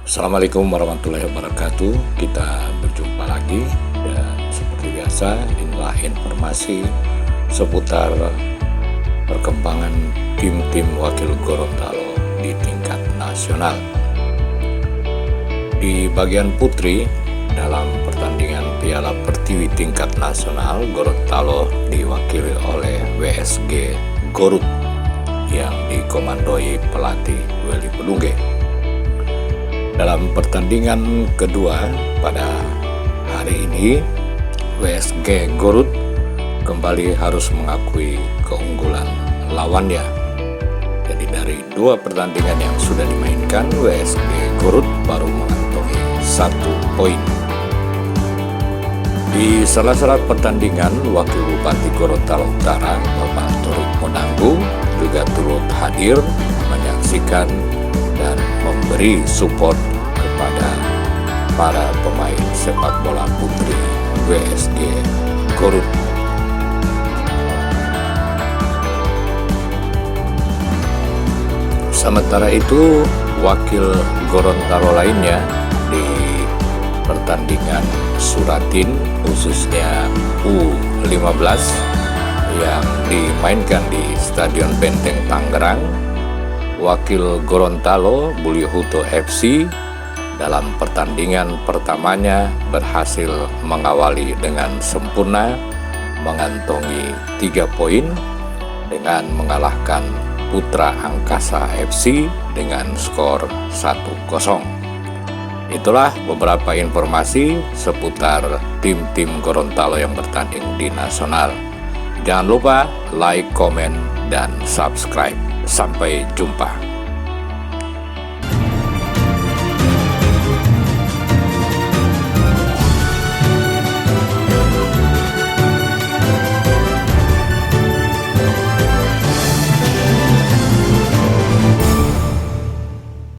Assalamualaikum warahmatullahi wabarakatuh. Kita berjumpa lagi dan seperti biasa inilah informasi seputar perkembangan tim-tim wakil Gorontalo di tingkat nasional. Di bagian putri dalam pertandingan Piala Pertiwi tingkat nasional, Gorontalo diwakili oleh WSG Garut yang dikomandoi pelatih Welly Pedungge. Dalam pertandingan kedua pada hari ini, WSG Garut kembali harus mengakui keunggulan lawannya. Jadi dari dua pertandingan yang sudah dimainkan, WSG Garut baru mengantongi 1 poin. Di salah-salah pertandingan, Wakil Bupati Gorontalo Utara, Bapak Turut Monanggu, juga turut hadir menyaksikan dan memberi support kepada para pemain sepak bola putri WSG Garut. Sementara itu, wakil Gorontalo lainnya di pertandingan Suratin, khususnya U15 yang dimainkan di Stadion Benteng Tangerang, wakil Gorontalo Bulyohuto FC dalam pertandingan pertamanya berhasil mengawali dengan sempurna, mengantongi 3 poin dengan mengalahkan Putra Angkasa FC dengan skor 1-0. Itulah beberapa informasi seputar tim-tim Gorontalo yang bertanding di nasional. Jangan lupa like, komen, dan subscribe. Sampai jumpa.